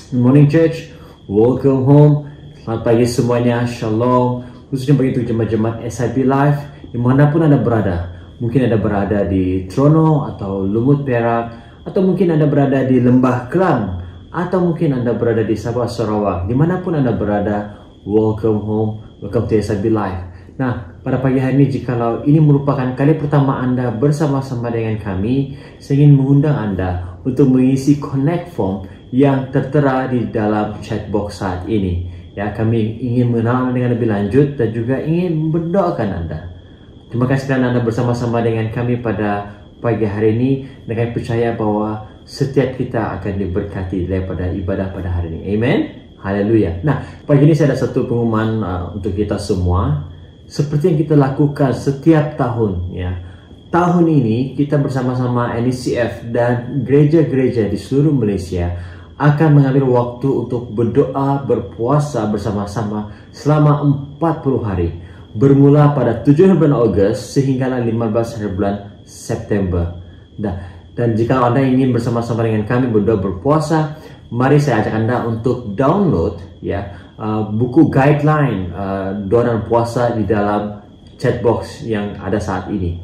Good morning church, welcome home. Selamat pagi semuanya, shalom. Khususnya bagi untuk jemaat-jemaat SIP Live dimanapun Anda berada. Mungkin Anda berada di Trono atau Lumut Perak, atau mungkin Anda berada di Lembah Kelang, atau mungkin Anda berada di Sabah Sarawak. Dimanapun Anda berada, welcome home, welcome to SIP Live. Nah, pada pagi hari ini, jikalau ini merupakan kali pertama Anda bersama-sama dengan kami, saya ingin mengundang Anda untuk mengisi connect form yang tertera di dalam chatbox saat ini. Ya, kami ingin mengenal dengan lebih lanjut dan juga ingin mendoakan Anda. Terima kasih kerana Anda bersama-sama dengan kami pada pagi hari ini, dan kami percaya bahwa setiap kita akan diberkati daripada ibadah pada hari ini. Amen. Haleluya. Nah, pagi ini saya ada satu pengumuman untuk kita semua. Seperti yang kita lakukan setiap tahun, ya. Tahun ini kita bersama-sama NECF dan gereja-gereja di seluruh Malaysia akan mengambil waktu untuk berdoa, berpuasa bersama-sama selama 40 hari. Bermula pada 7 bulan Ogos sehingga 15 hari bulan September. Dan jika Anda ingin bersama-sama dengan kami berdoa, berpuasa, mari saya ajak Anda untuk download buku guideline doa dan puasa di dalam chatbox yang ada saat ini.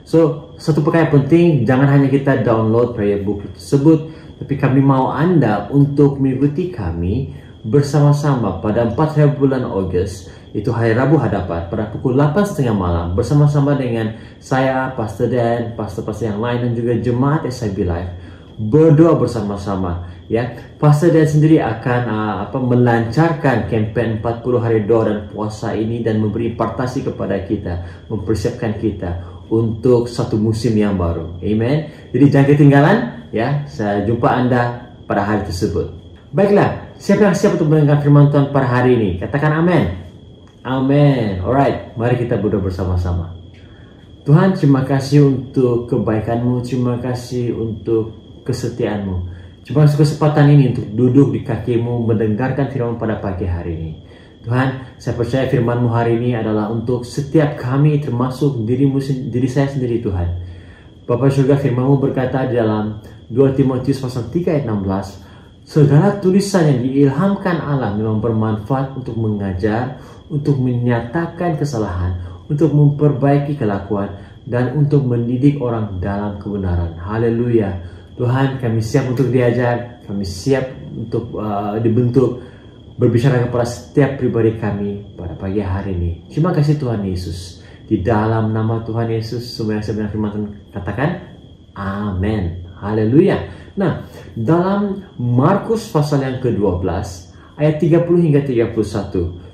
So, satu perkara yang penting, jangan hanya kita download prayer book tersebut, tapi kami mau Anda untuk mengikuti kami bersama-sama pada 4 hari bulan Ogos, itu hari Rabu hadapan, pada pukul 8.30 malam, bersama-sama dengan saya, Pastor Dan, pastor-pastor yang lain, dan juga jemaat SIB Live, berdoa bersama-sama. Ya, Pastor Dan sendiri akan melancarkan kempen 40 hari doa dan puasa ini dan memberi impartasi kepada kita, mempersiapkan kita untuk satu musim yang baru. Amen. Jadi jangan ketinggalan, ya. Saya jumpa Anda pada hari tersebut. Baiklah, siapa yang siap untuk mendengar firman Tuhan pada hari ini? Katakan amin. Amin. Alright, mari kita berdoa bersama-sama. Tuhan, terima kasih untuk kebaikan-Mu, terima kasih untuk kesetiaan-Mu. Terima kasih kesempatan ini untuk duduk di kaki-Mu, mendengarkan firman pada pagi hari ini. Tuhan, saya percaya firman-Mu hari ini adalah untuk setiap kami, termasuk diri saya sendiri, Tuhan. Bapa surga, firman-Mu berkata di dalam 2 Timotius pasal 3 ayat 16, segala tulisan yang diilhamkan Allah memang bermanfaat untuk mengajar, untuk menyatakan kesalahan, untuk memperbaiki kelakuan, dan untuk mendidik orang dalam kebenaran. Haleluya. Tuhan, kami siap untuk diajar, kami siap untuk dibentuk, berbicara kepada setiap pribadi kami pada pagi hari ini. Terima kasih Tuhan Yesus. Di dalam nama Tuhan Yesus, semua yang saya benar firman Tuhan katakan, amin. Haleluya. Nah, dalam Markus pasal yang ke-12, ayat 30 hingga 31,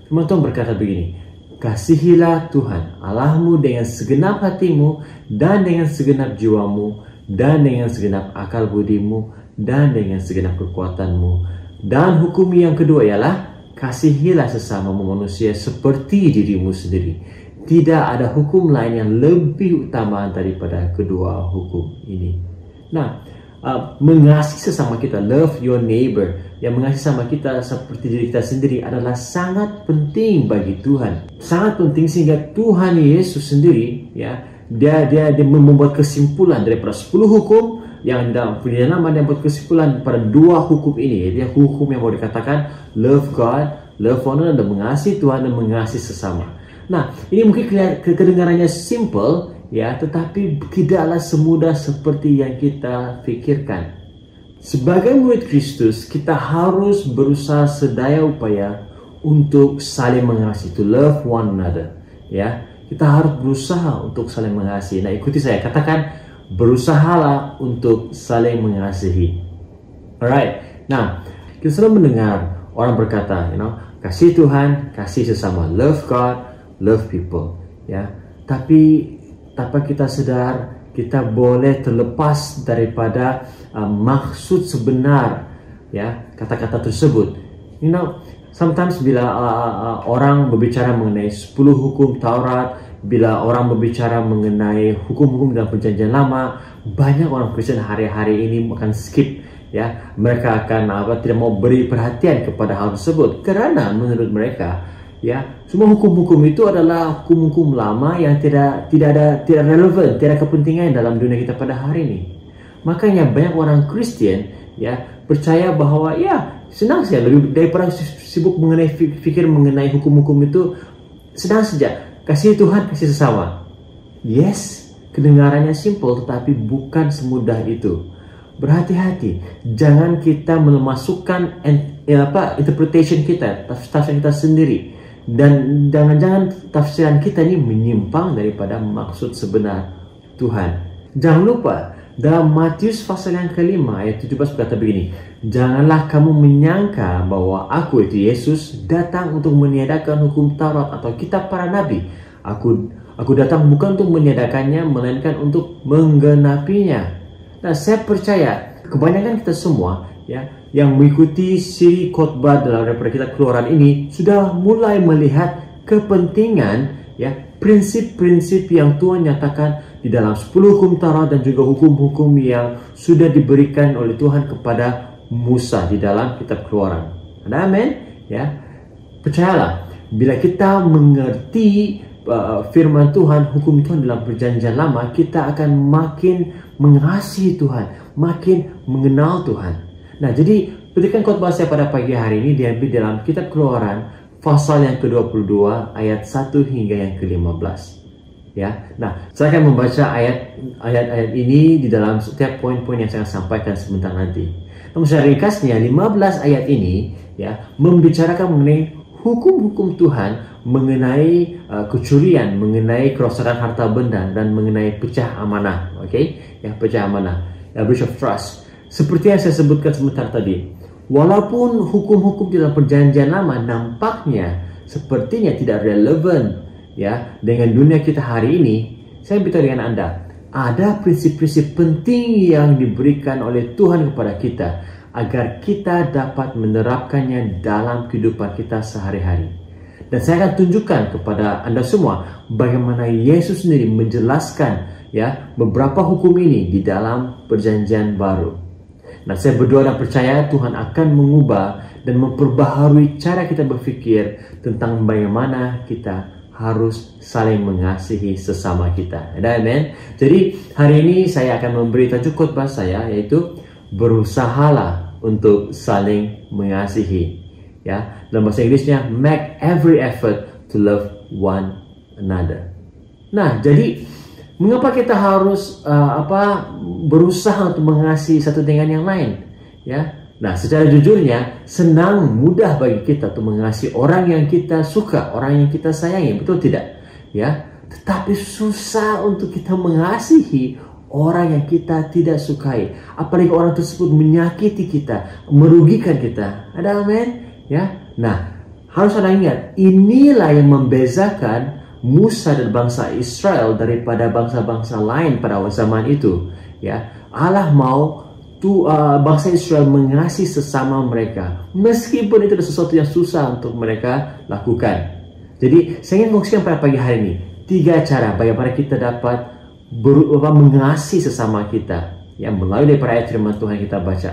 firman Tuhan berkata begini, kasihilah Tuhan Allahmu dengan segenap hatimu, dan dengan segenap jiwamu, dan dengan segenap akal budimu, dan dengan segenap kekuatanmu. Dan hukum yang kedua ialah kasihilah sesama manusia seperti dirimu sendiri. Tidak ada hukum lain yang lebih utama daripada kedua hukum ini. Nah, mengasihi sesama kita, love your neighbor, yang mengasihi sama kita seperti diri kita sendiri adalah sangat penting bagi Tuhan. Sangat penting sehingga Tuhan Yesus sendiri, ya, dia membuat kesimpulan daripada 10 hukum yang dalam nama dia buat kesimpulan pada 2 hukum ini. Dia hukum yang boleh dikatakan love God, love one another, dan mengasihi Tuhan dan mengasihi sesama. Nah, ini mungkin kedengarannya simple, ya, tetapi tidaklah semudah seperti yang kita pikirkan. Sebagai murid Kristus, kita harus berusaha sedaya upaya untuk saling mengasihi, to love one another. Ya, kita harus berusaha untuk saling mengasihi. Nah, ikuti saya, katakan, berusahalah untuk saling mengasihi. Alright. Nah, kita selalu mendengar orang berkata, kasih Tuhan, kasih sesama, love God, love people. Ya, tapi tanpa kita sadar, kita boleh terlepas daripada maksud sebenar, ya, kata-kata tersebut. Sometimes bila orang berbicara mengenai 10 hukum Taurat, bila orang berbicara mengenai hukum-hukum dalam perjanjian lama, banyak orang Kristen hari-hari ini akan skip, ya. Mereka akan tidak mau beri perhatian kepada hal tersebut kerana menurut mereka, ya, semua hukum-hukum itu adalah hukum-hukum lama yang tidak relevan, tidak kepentingan dalam dunia kita pada hari ini. Makanya banyak orang Kristen ya percaya bahwa ya senang saja, lebih daripada sibuk mengenai fikir mengenai hukum-hukum itu, senang saja. Kasih Tuhan, kasih sesama. Yes, kedengarannya simple tetapi bukan semudah itu. Berhati-hati, jangan kita memasukkan interpretation kita, tafsiran kita sendiri, dan jangan-jangan tafsiran kita ini menyimpang daripada maksud sebenar Tuhan. Jangan lupa dalam Matius pasal yang ke-5 ayat 17 berkata begini, janganlah kamu menyangka bahwa aku itu Yesus datang untuk meniadakan hukum Taurat atau kitab para nabi. Aku datang bukan untuk meniadakannya, melainkan untuk menggenapinya. Nah, saya percaya kebanyakan kita semua ya yang mengikuti siri khotbah daripada kitab Keluaran ini sudah mulai melihat kepentingan ya prinsip-prinsip yang Tuhan nyatakan di dalam 10 hukum Taurat dan juga hukum-hukum yang sudah diberikan oleh Tuhan kepada Musa di dalam kitab Keluaran. Ada amin? Ya. Percayalah, bila kita mengerti firman Tuhan, hukum Tuhan dalam perjanjian lama, kita akan makin mengasihi Tuhan, makin mengenal Tuhan. Nah, jadi petikan khotbah saya pada pagi hari ini diambil dalam kitab Keluaran pasal yang ke-22 ayat 1 hingga yang ke-15. Ya. Nah, saya akan membaca ayat-ayat ini di dalam setiap poin-poin yang saya akan sampaikan sebentar nanti. Namun secara ringkasnya 15 ayat ini ya membicarakan mengenai hukum-hukum Tuhan mengenai kecurian, mengenai kerosakan harta benda, dan mengenai pecah amanah. Oke? Ya, pecah amanah, breach of trust. Seperti yang saya sebutkan sebentar tadi, walaupun hukum-hukum dalam perjanjian lama nampaknya sepertinya tidak relevan ya dengan dunia kita hari ini, saya beritahu dengan Anda, ada prinsip-prinsip penting yang diberikan oleh Tuhan kepada kita agar kita dapat menerapkannya dalam kehidupan kita sehari-hari. Dan saya akan tunjukkan kepada Anda semua bagaimana Yesus sendiri menjelaskan ya beberapa hukum ini di dalam perjanjian baru. Nah, saya berdoa dan percaya Tuhan akan mengubah dan memperbaharui cara kita berpikir tentang bagaimana kita harus saling mengasihi sesama kita. Amen. Jadi hari ini saya akan memberi tajuk khotbah saya, yaitu berusahalah untuk saling mengasihi. Ya, dalam bahasa Inggrisnya make every effort to love one another. Nah, jadi mengapa kita harus berusaha untuk mengasihi satu dengan yang lain? Ya, nah secara jujurnya mudah bagi kita untuk mengasihi orang yang kita suka, orang yang kita sayangi, betul tidak? Ya, tetapi susah untuk kita mengasihi orang yang kita tidak sukai, apalagi orang tersebut menyakiti kita, merugikan kita. Ada amin? Ya, nah harus Anda ingat, inilah yang membezakan Musa dan bangsa Israel daripada bangsa-bangsa lain pada zaman itu. Ya, Allah mau bangsa Israel mengasihi sesama mereka, meskipun itu adalah sesuatu yang susah untuk mereka lakukan. Jadi saya ingin mengucapkan pada pagi hari ini 3 cara bagaimana kita dapat mengasihi sesama kita, yang melalui daripada ayat firman Tuhan yang kita baca.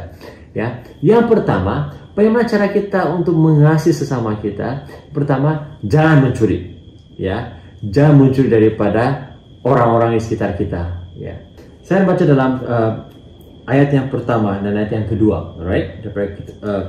Ya, yang pertama, bagaimana cara kita untuk mengasihi sesama kita? Pertama, jangan mencuri. Ya, jangan mencuri daripada orang-orang di sekitar kita. Ya, saya baca dalam ayat yang pertama dan ayat yang kedua, alright?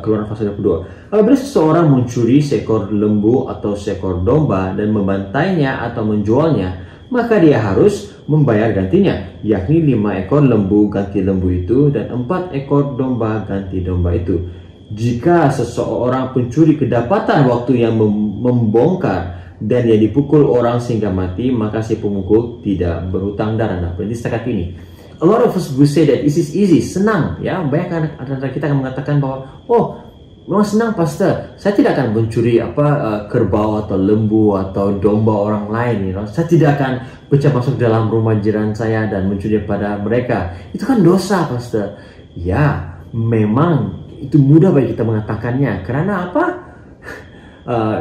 Keluaran pasal yang kedua. Apabila seseorang mencuri seekor lembu atau seekor domba dan membantainya atau menjualnya, maka dia harus membayar gantinya, yakni 5 ekor lembu ganti lembu itu dan 4 ekor domba ganti domba itu. Jika seseorang pencuri kedapatan waktu yang membongkar dan dia dipukul orang sehingga mati, maka si pemukul tidak berhutang darah. Nah, berarti setakat ini. A lot of us will say that this is easy, senang. Ya, banyak anak-anak kita akan mengatakan bahwa, oh, memang senang pastor, saya tidak akan mencuri kerbau atau lembu atau domba orang lain. Saya tidak akan pecah masuk dalam rumah jiran saya dan mencuri pada mereka. Itu kan dosa pastor. Ya, memang itu mudah bagi kita mengatakannya. Karena apa?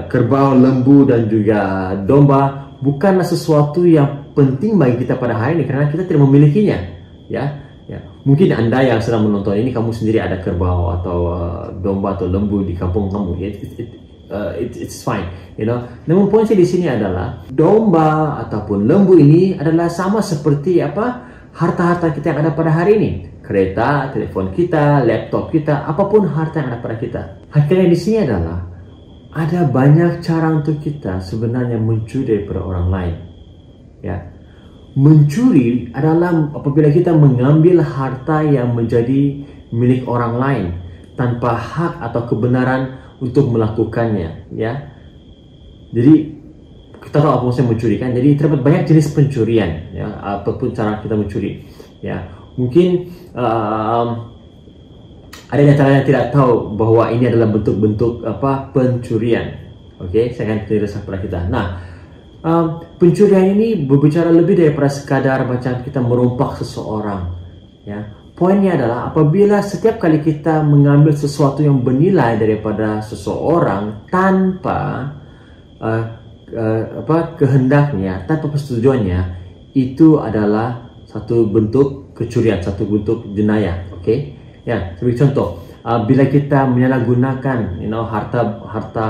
Kerbau, lembu dan juga domba bukanlah sesuatu yang penting bagi kita pada hari ini karena kita tidak memilikinya. Ya, mungkin Anda yang sedang menonton ini, kamu sendiri ada kerbau atau domba atau lembu di kampung kamu. It's fine, Namun poin saya di sini adalah domba ataupun lembu ini adalah sama seperti harta-harta kita yang ada pada hari ini. kereta, telepon kita, laptop kita, apapun harta yang ada pada kita. Hakikatnya di sini adalah ada banyak cara untuk kita sebenarnya mencuri daripada orang lain. Ya, mencuri adalah apabila kita mengambil harta yang menjadi milik orang lain tanpa hak atau kebenaran untuk melakukannya. Ya, jadi kita tahu apa maksudnya mencuri kan? Jadi terdapat banyak jenis pencurian, ya, apapun cara kita mencuri. Ya, mungkin ada di antara yang tidak tahu bahwa ini adalah bentuk-bentuk pencurian. Okey, saya akan jelaskan kepada kita. Nah, pencurian ini berbicara lebih daripada sekadar macam kita merompak seseorang. Ya, poinnya adalah apabila setiap kali kita mengambil sesuatu yang bernilai daripada seseorang tanpa kehendaknya, tanpa persetujuannya, itu adalah satu bentuk kecurian, satu bentuk jenayah. Okey. Ya, sebagai contoh, bila kita menyalahgunakan harta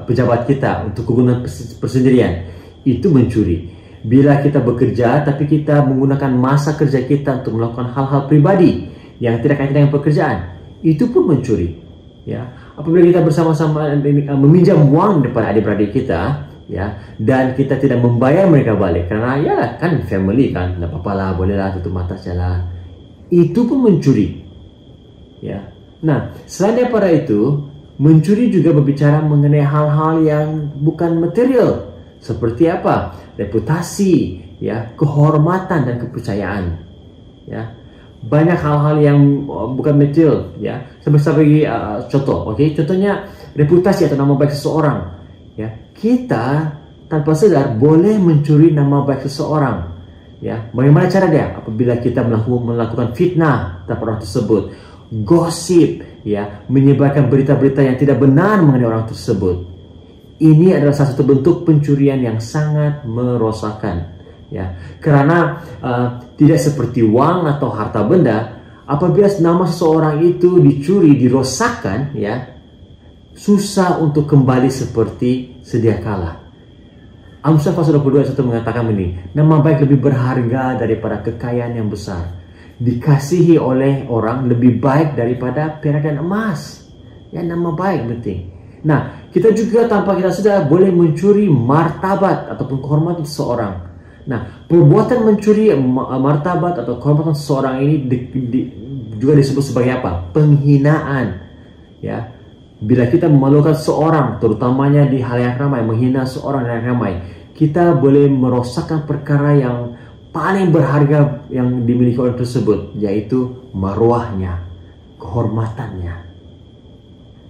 pejabat kita untuk kegunaan persendirian, itu mencuri. Bila kita bekerja tapi kita menggunakan masa kerja kita untuk melakukan hal-hal pribadi yang tidak kaitan dengan pekerjaan, itu pun mencuri. Ya, apabila kita bersama-sama meminjam uang daripada adik-beradik kita, ya, dan kita tidak membayar mereka balik karena ya kan family kan, tak apa-apalah, bolehlah tutup mata saja, itu pun mencuri. Ya. Nah, selain daripada itu, mencuri juga berbicara mengenai hal-hal yang bukan material, seperti apa? Reputasi, ya, kehormatan dan kepercayaan. Ya. Banyak hal-hal yang bukan material, ya. Sebagai contoh, okey, contohnya reputasi atau nama baik seseorang. Ya, kita tanpa sadar boleh mencuri nama baik seseorang. Ya, bagaimana cara dia? Apabila kita melakukan fitnah terhadap orang tersebut, gosip, ya, menyebarkan berita-berita yang tidak benar mengenai orang tersebut. Ini adalah salah satu bentuk pencurian yang sangat merosakkan. Ya, karena tidak seperti uang atau harta benda, apabila nama seseorang itu dicuri, dirosakkan, ya, susah untuk kembali seperti sedia kala. Amsal pasal 22 ayat 1 mengatakan ini, nama baik lebih berharga daripada kekayaan yang besar. Dikasihi oleh orang lebih baik daripada perak dan emas. Ya, nama baik penting. Nah, kita juga tanpa kita sadar boleh mencuri martabat ataupun kehormatan seseorang. Nah, perbuatan mencuri martabat atau kehormatan seseorang ini juga disebut sebagai apa? Penghinaan. Ya, bila kita memalukan seorang, terutamanya di halayak ramai, menghina seorang di halayak ramai, kita boleh merosakkan perkara yang paling berharga yang dimiliki orang tersebut, yaitu maruahnya, kehormatannya.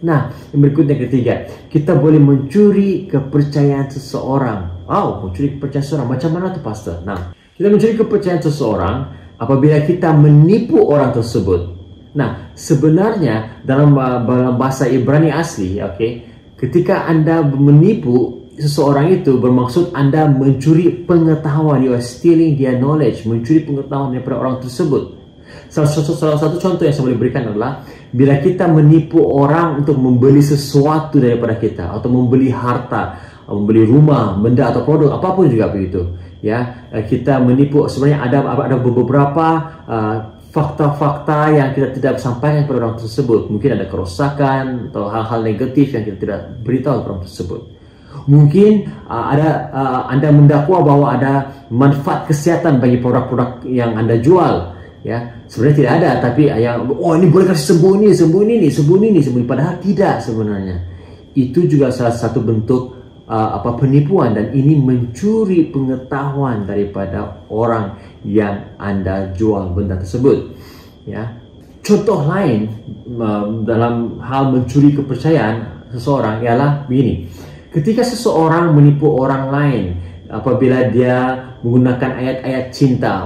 Nah, yang berikutnya ketiga, kita boleh mencuri kepercayaan seseorang. Mencuri kepercayaan seseorang, macam mana tu pastor? Nah, kita mencuri kepercayaan seseorang apabila kita menipu orang tersebut. Nah, sebenarnya dalam bahasa Ibrani asli, ketika Anda menipu seseorang itu bermaksud Anda mencuri pengetahuan. You are stealing their knowledge, mencuri pengetahuan daripada orang tersebut. Salah satu contoh yang saya boleh berikan adalah bila kita menipu orang untuk membeli sesuatu daripada kita, atau membeli harta, membeli rumah, benda atau produk, apapun juga begitu. Ya, kita menipu. Sebenarnya ada beberapa fakta-fakta yang kita tidak sampaikan kepada orang tersebut. Mungkin ada kerosakan atau hal-hal negatif yang kita tidak beritahu kepada orang tersebut. Mungkin Anda mendakwa bahwa ada manfaat kesihatan bagi produk-produk yang Anda jual. Ya, sebenarnya tidak ada, tapi ini boleh kasih sembuh ini, padahal tidak sebenarnya. Itu juga salah satu bentuk penipuan, dan ini mencuri pengetahuan daripada orang yang Anda jual benda tersebut. Ya, contoh lain dalam hal mencuri kepercayaan seseorang ialah begini. Ketika seseorang menipu orang lain apabila dia menggunakan ayat-ayat cinta,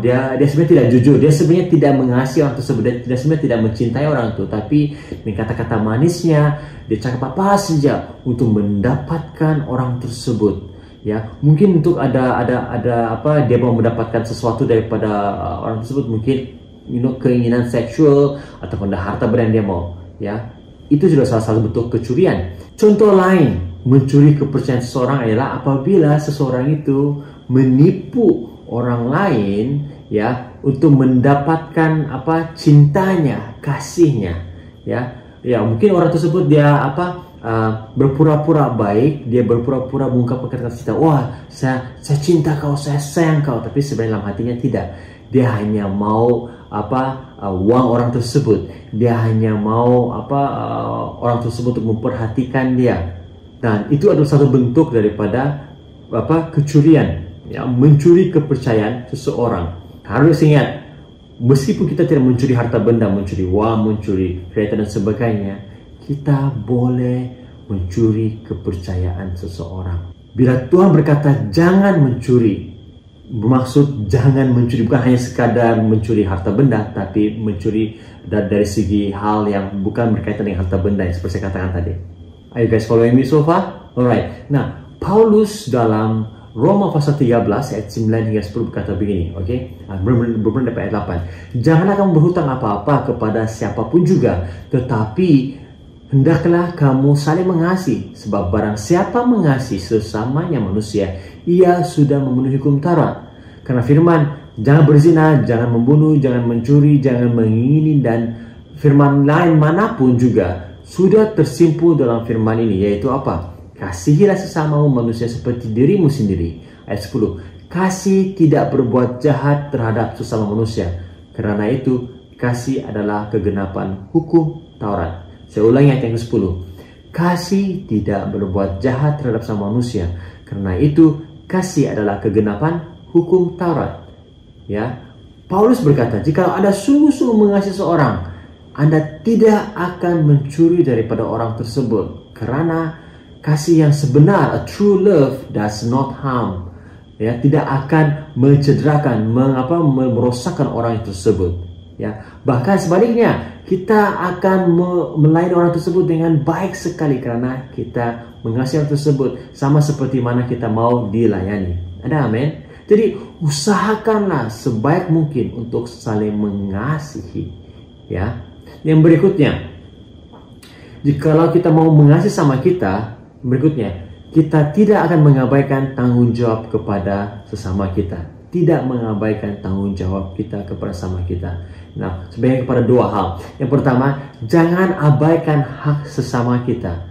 dia sebenarnya tidak jujur, dia sebenarnya tidak mengasihi orang tersebut, dia sebenarnya tidak mencintai orang itu, tapi dengan kata-kata manisnya dia cakap apa saja untuk mendapatkan orang tersebut. Ya, mungkin untuk dia mau mendapatkan sesuatu daripada orang tersebut, mungkin keinginan seksual ataupun harta benda yang dia mau. Ya, itu juga salah satu bentuk kecurian. Contoh lain mencuri kepercayaan seseorang adalah apabila seseorang itu menipu orang lain, ya, untuk mendapatkan cintanya, kasihnya, ya mungkin orang tersebut dia berpura-pura baik, dia berpura-pura mengungkapkan kata cinta, wah saya cinta kau, saya sayang kau, tapi sebenarnya dalam hatinya tidak. Dia hanya mau uang orang tersebut, dia hanya mau orang tersebut untuk memperhatikan dia, dan itu adalah satu bentuk daripada kecurian, ya, mencuri kepercayaan seseorang. Harus ingat, meskipun kita tidak mencuri harta benda, mencuri uang, mencuri kereta dan sebagainya, kita boleh mencuri kepercayaan seseorang. Bila Tuhan berkata jangan mencuri, bermaksud jangan mencuri bukan hanya sekadar mencuri harta benda, tapi mencuri dari segi hal yang bukan berkaitan dengan harta benda, yang seperti saya katakan tadi. Are you guys following me so far? Alright. Nah, Paulus dalam Roma pasal 13 ayat 9 hingga 10 berkata begini, bermula dari ayat 8. Janganlah kamu berhutang apa-apa kepada siapapun juga, tetapi hendaklah kamu saling mengasihi, sebab barang siapa mengasihi sesamanya manusia, ia sudah memenuhi hukum Taurat. Karena firman, jangan berzina, jangan membunuh, jangan mencuri, jangan mengingini, dan firman lain manapun juga sudah tersimpul dalam firman ini, yaitu apa? Kasihilah sesamamu manusia seperti dirimu sendiri. Ayat 10. Kasih tidak berbuat jahat terhadap sesama manusia. Karena itu, kasih adalah kegenapan hukum Taurat. Saya ulangi ayat yang ke-10. Kasih tidak berbuat jahat terhadap sesama manusia. Karena itu, kasih adalah kegenapan hukum Taurat. Ya, Paulus berkata, jika Anda sungguh-sungguh mengasihi seorang, Anda tidak akan mencuri daripada orang tersebut, karena kasih yang sebenar, a true love, does not harm. Ya, tidak akan mencederakan, merosakkan orang tersebut. Ya, bahkan sebaliknya, kita akan melayani orang tersebut dengan baik sekali karena kita mengasihi orang tersebut sama seperti mana kita mau dilayani. Ada amin? Jadi usahakanlah sebaik mungkin untuk saling mengasihi. Ya. Yang berikutnya, jikalau kita mau mengasihi sama kita, berikutnya, kita tidak akan mengabaikan tanggung jawab kepada sesama kita. Tidak mengabaikan tanggung jawab kita kepada sesama kita. Nah, sebenarnya kepada dua hal. Yang pertama, jangan abaikan hak sesama kita.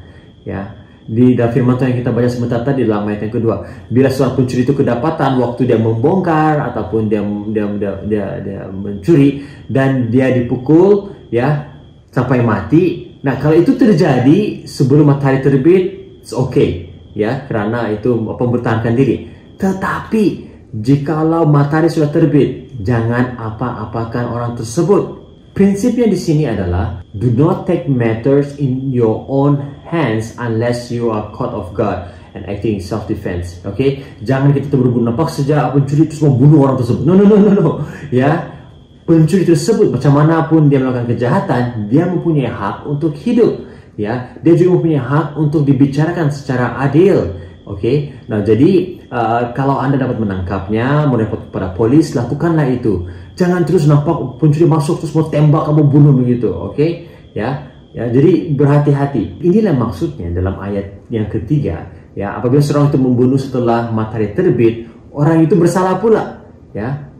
Ya, di dalam firman Tuhan yang kita baca sebentar tadi dalam ayat yang kedua, bila seorang pencuri itu kedapatan waktu dia membongkar ataupun dia mencuri dan dia dipukul, ya, sampai mati. Nah, kalau itu terjadi sebelum matahari terbit, it's okay, ya, karena itu mempertahankan diri. Tetapi jikalau matahari sudah terbit, jangan apa-apakan orang tersebut. Prinsipnya di sini adalah do not take matters in your own hands unless you are caught off guard and acting in self-defense. Okay? Jangan kita terburu-buru nampak saja pencuri terus membunuh orang tersebut. No. Ya, pencuri tersebut macam manapun dia melakukan kejahatan, dia mempunyai hak untuk hidup. Ya, dia juga mempunyai hak untuk dibicarakan secara adil. Oke, nah jadi kalau Anda dapat menangkapnya, merepot kepada polis, lakukanlah itu. Jangan terus nampak pencuri masuk terus mau tembak kamu bunuh begitu. Oke, ya, jadi berhati-hati. Inilah maksudnya dalam ayat yang ketiga. Ya, apabila seorang itu membunuh setelah matahari terbit, orang itu bersalah pula. Ya,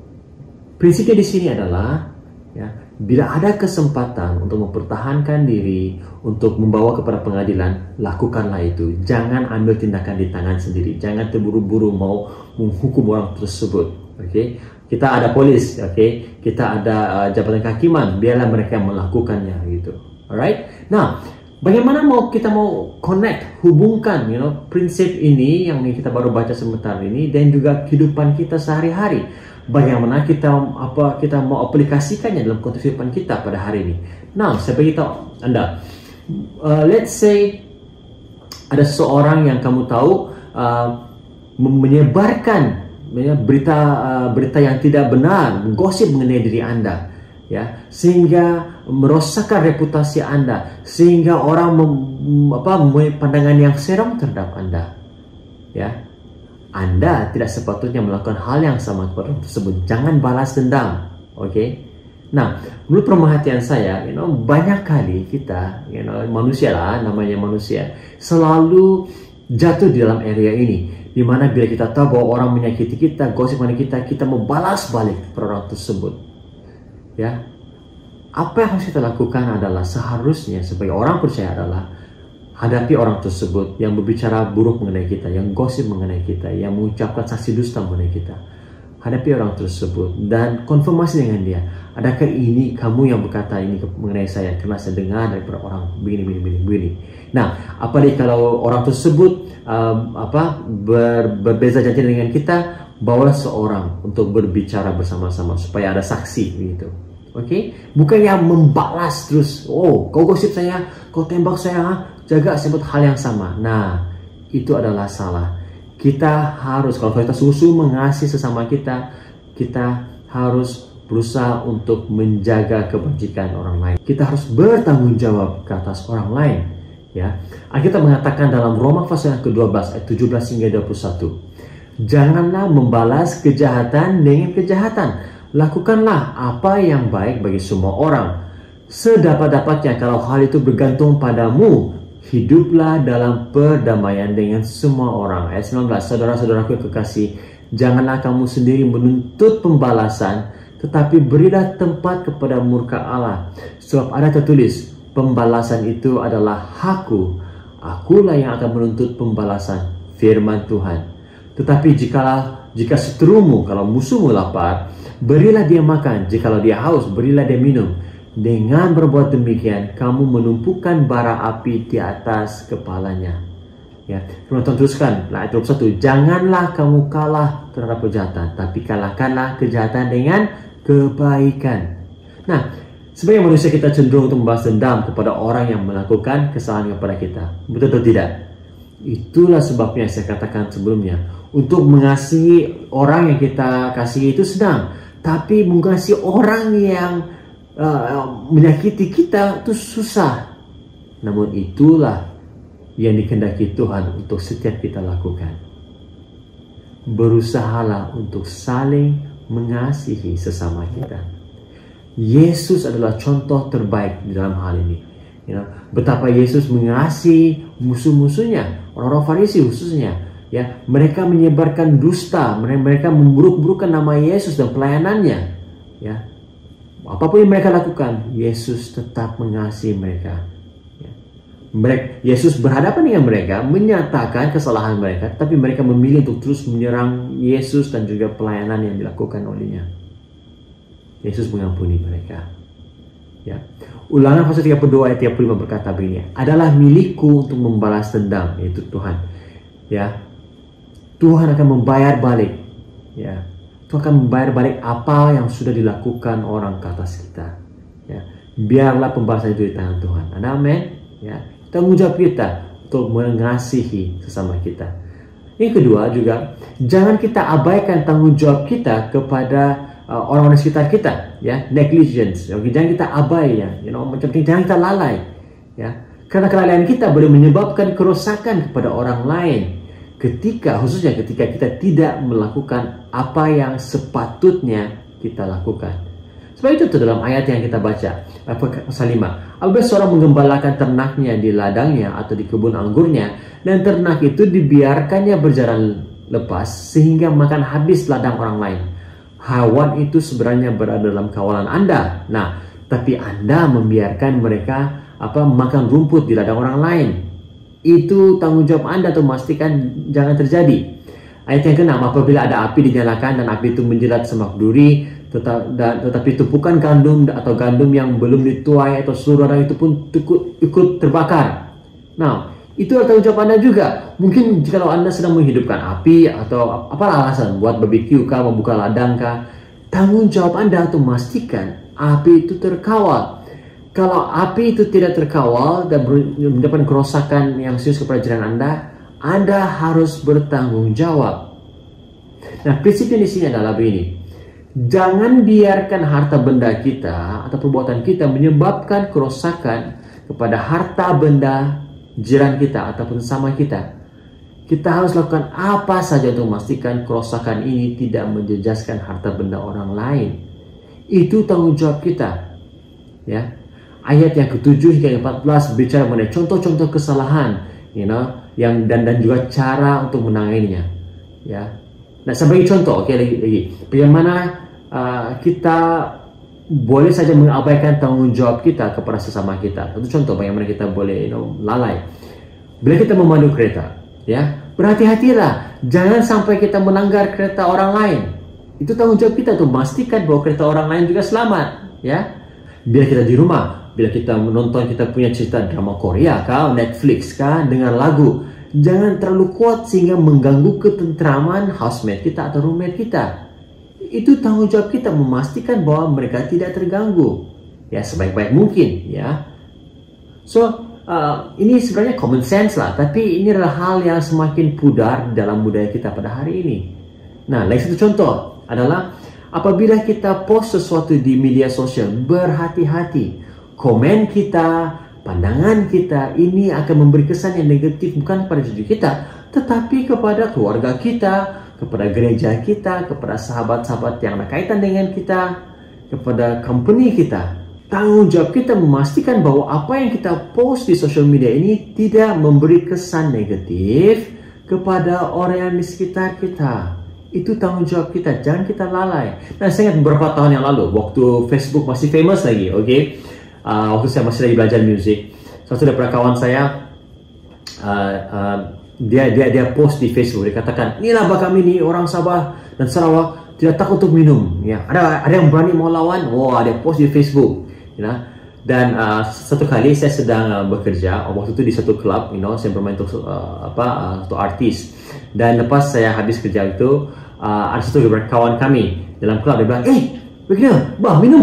prinsipnya di sini adalah, ya, bila ada kesempatan untuk mempertahankan diri, untuk membawa kepada pengadilan, lakukanlah itu. Jangan ambil tindakan di tangan sendiri. Jangan terburu-buru mau menghukum orang tersebut. Oke, kita ada polis, oke, kita ada jabatan kehakiman. Biarlah mereka melakukannya gitu. Alright. Nah, bagaimana kita mau connect, hubungkan, prinsip ini yang kita baru baca sebentar ini dan juga kehidupan kita sehari-hari. Bagaimana kita mau aplikasikannya dalam konteks kehidupan kita pada hari ini. Nah, saya beritahu Anda, let's say ada seorang yang kamu tahu menyebarkan berita yang tidak benar, menggosip mengenai diri Anda, ya, sehingga merosakkan reputasi Anda, sehingga orang mempunyai pandangan yang serong terhadap Anda, ya. Anda tidak sepatutnya melakukan hal yang sama kepada orang tersebut. Jangan balas dendam, oke? Nah, menurut pemerhatian saya, banyak kali kita, manusia lah, namanya manusia, selalu jatuh di dalam area ini, di mana bila kita tahu bahwa orang menyakiti kita, gosip mengenai kita, kita membalas balik kepada orang tersebut. Ya, apa yang harus kita lakukan adalah seharusnya sebagai orang percaya adalah hadapi orang tersebut yang berbicara buruk mengenai kita, yang gosip mengenai kita, yang mengucapkan saksi dusta mengenai kita. Hadapi orang tersebut dan konfirmasi dengan dia. Adakah ini kamu yang berkata ini mengenai saya? Karena saya dengar daripada orang begini. Nah, apalagi kalau orang tersebut berbeza janji dengan kita, bawalah seorang untuk berbicara bersama-sama supaya ada saksi begitu. Oke? Bukan yang membalas terus. Oh, kau gosip saya, kau tembak saya, jaga sebut hal yang sama. Nah, itu adalah salah. Kita harus, kalau kita sungguh-sungguh mengasihi sesama kita, kita harus berusaha untuk menjaga kebajikan orang lain. Kita harus bertanggung jawab ke atas orang lain. Ya, Alkitab mengatakan dalam Roma pasal yang ke-12 ayat 17 hingga 21, janganlah membalas kejahatan dengan kejahatan. Lakukanlah apa yang baik bagi semua orang. Sedapat-dapatnya kalau hal itu bergantung padamu, hiduplah dalam perdamaian dengan semua orang. Ayat 19, saudara-saudaraku yang kekasih, janganlah kamu sendiri menuntut pembalasan, tetapi berilah tempat kepada murka Allah. Sebab ada tertulis, pembalasan itu adalah hakku. Akulah yang akan menuntut pembalasan, firman Tuhan. Tetapi jika seterumu, kalau musuhmu lapar, berilah dia makan. Jikalau dia haus, berilah dia minum. Dengan berbuat demikian, kamu menumpukan bara api di atas kepalanya. Ya, teman-teman teruskan, ayat 21, janganlah kamu kalah terhadap kejahatan, tapi kalahkanlah kejahatan dengan kebaikan. Nah, sebagai manusia kita cenderung untuk membalas dendam kepada orang yang melakukan kesalahan kepada kita. Betul atau tidak? Itulah sebabnya saya katakan sebelumnya, untuk mengasihi orang yang kita kasihi itu senang, tapi mengasihi orang yang menyakiti kita itu susah. Namun itulah yang dikehendaki Tuhan untuk setiap kita lakukan. Berusahalah untuk saling mengasihi sesama kita. Yesus adalah contoh terbaik di dalam hal ini. Betapa Yesus mengasihi musuh-musuhnya, orang-orang Farisi khususnya. Ya, mereka menyebarkan dusta, mereka memburuk-burukkan nama Yesus dan pelayanannya. Ya, apapun yang mereka lakukan, Yesus tetap mengasihi mereka. Yesus berhadapan dengan mereka, menyatakan kesalahan mereka, tapi mereka memilih untuk terus menyerang Yesus dan juga pelayanan yang dilakukan olehnya. Yesus mengampuni mereka. Ya. Ulangan pasal 32 ayat 35 berkata begini, adalah milikku untuk membalas dendam, yaitu Tuhan. Ya, Tuhan akan membayar balik. Ya, Tuhan akan membayar balik apa yang sudah dilakukan orang ke atas kita. Ya, biarlah pembalasan itu di tangan Tuhan. Amin. Ya, tanggung jawab kita untuk mengasihi sesama kita. Yang kedua juga, jangan kita abaikan tanggung jawab kita kepada orang-orang sekitar kita, ya, negligence. Jangan kita abai, ya, jangan kita lalai, ya, karena kelalaian kita boleh menyebabkan kerusakan kepada orang lain. Khususnya ketika kita tidak melakukan apa yang sepatutnya kita lakukan. Sebab itu dalam ayat yang kita baca, pasal 5, apabila seorang menggembalakan ternaknya di ladangnya atau di kebun anggurnya, dan ternak itu dibiarkannya berjalan lepas sehingga makan habis ladang orang lain. Hewan itu sebenarnya berada dalam kawalan Anda. Nah, tapi Anda membiarkan mereka makan rumput di ladang orang lain. Itu tanggung jawab Anda untuk memastikan jangan terjadi. Ayat yang ke-6, apabila ada api dinyalakan dan api itu menjelat semak duri, tetapi tumpukan gandum atau gandum yang belum dituai atau seluruh ladang itu pun ikut terbakar. Nah, itu adalah tanggung jawab Anda juga. Mungkin jika Anda sedang menghidupkan api atau apalah alasan buat barbecue kah, membuka ladang kah, tanggung jawab Anda untuk memastikan api itu terkawal. Kalau api itu tidak terkawal dan menyebabkan kerusakan yang serius kepada jiran Anda harus bertanggung jawab. Nah, prinsipnya di sini adalah begini. Jangan biarkan harta benda kita atau perbuatan kita menyebabkan kerusakan kepada harta benda jiran kita ataupun sama kita. Kita harus lakukan apa saja untuk memastikan kerusakan ini tidak menjejaskan harta benda orang lain. Itu tanggung jawab kita. Ya. Ayat yang ke-7 hingga 14 berbicara mengenai contoh-contoh kesalahan dan juga cara untuk menanganinya, ya. Nah, sebagai contoh, lagi bagaimana kita boleh saja mengabaikan tanggung jawab kita kepada sesama kita. Itu contoh bagaimana kita boleh lalai. Bila kita memandu kereta, ya, berhati-hatilah, jangan sampai kita melanggar kereta orang lain. Itu tanggung jawab kita tuh, memastikan bahwa kereta orang lain juga selamat, ya. Bila kita di rumah, bila kita menonton, kita punya cerita drama Korea kah, Netflix kah, dengan lagu, jangan terlalu kuat sehingga mengganggu ketentraman housemate kita atau roommate kita. Itu tanggung jawab kita, memastikan bahwa mereka tidak terganggu, ya, sebaik-baik mungkin, ya. So ini sebenarnya common sense lah, tapi ini adalah hal yang semakin pudar dalam budaya kita pada hari ini. Nah, lagi satu contoh adalah apabila kita post sesuatu di media sosial, berhati-hati. Komen kita, pandangan kita, ini akan memberi kesan yang negatif bukan pada diri kita, tetapi kepada keluarga kita, kepada gereja kita, kepada sahabat-sahabat yang ada kaitan dengan kita, kepada company kita. Tanggung jawab kita memastikan bahwa apa yang kita post di social media ini tidak memberi kesan negatif kepada orang yang di sekitar kita. Itu tanggung jawab kita, jangan kita lalai. Nah, saya ingat beberapa tahun yang lalu, waktu Facebook masih famous lagi, waktu saya masih lagi belajar musik, satu dari kawan saya, dia post di Facebook, dia katakan, inilah bak kami nih orang Sabah dan Sarawak tidak takut untuk minum, ya. Ada yang berani mau lawan, dia post di Facebook, ya. Dan satu kali saya sedang bekerja waktu itu di satu klub, saya bermain untuk untuk artis. Dan lepas saya habis kerja itu, ada satu kawan kami dalam klub, dia bilang, begini, minum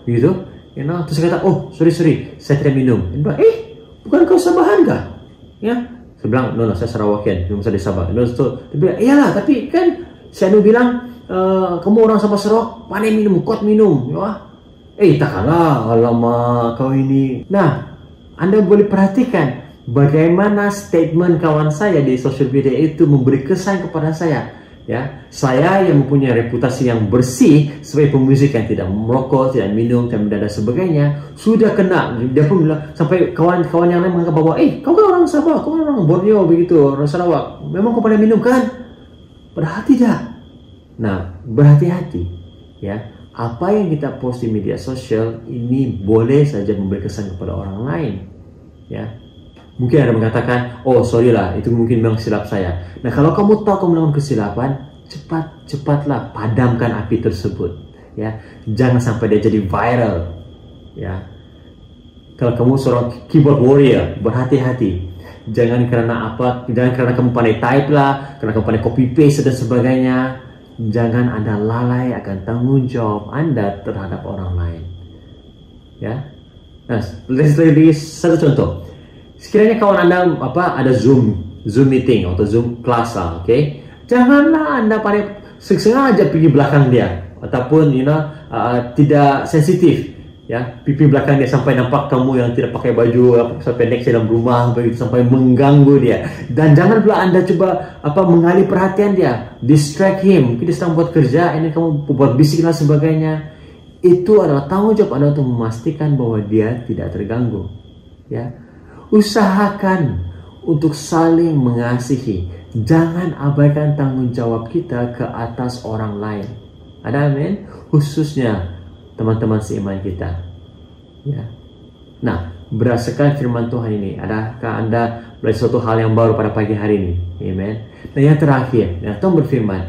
begitu. Terus saya kata, sorry, saya tidak minum. Dia bilang, bukan kau Sabahan kah? Ya, saya bilang, no, saya Sarawakian, belum saya di Sabah. Dia bilang, iyalah, tapi kan saya bilang, kamu orang Sabah Sarawak, pandai minum, kuat minum, ya. Takkanlah, alamak kau ini. Nah, Anda boleh perhatikan bagaimana statement kawan saya di social media itu memberi kesan kepada saya. Ya, saya yang mempunyai reputasi yang bersih sebagai pemusik yang tidak merokok, tidak minum, dan sebagainya, sudah kena. Dia pun bilang, sampai kawan-kawan yang lain menganggap bahwa, kau kan orang Sabah, kau kan orang Borneo begitu, orang Sarawak, memang kau pandai minum kan? Padahal tidak. Nah, berhati-hati, ya. Apa yang kita post di media sosial ini boleh saja memberi kesan kepada orang lain, ya. Mungkin ada mengatakan, sorry lah, itu mungkin memang silap saya. Nah, kalau kamu tahu kamu melakukan kesilapan, cepatlah padamkan api tersebut, ya. Jangan sampai dia jadi viral, ya. Kalau kamu seorang keyboard warrior, berhati-hati. Jangan karena kamu pandai type lah, karena kamu pandai copy paste dan sebagainya. Jangan Anda lalai akan tanggung jawab Anda terhadap orang lain, ya. Nah, lagi satu contoh. Sekiranya kawan Anda ada Zoom meeting atau Zoom kelas lah, janganlah Anda sengaja pergi belakang dia ataupun tidak sensitif, ya, pipi belakang dia sampai nampak kamu yang tidak pakai baju sampai pendek dalam rumah begitu, sampai mengganggu dia. Dan jangan pula Anda coba mengalih perhatian dia, distract him, mungkin dia sedang buat kerja, ini kamu buat bisik dan sebagainya. Itu adalah tanggung jawab Anda untuk memastikan bahwa dia tidak terganggu, ya. Usahakan untuk saling mengasihi. Jangan abaikan tanggung jawab kita ke atas orang lain. Ada amin? Khususnya teman-teman seiman kita, ya. Nah, berdasarkan firman Tuhan ini, adakah Anda belajar suatu hal yang baru pada pagi hari ini? Amen. Dan yang terakhir, Tuhan berfirman,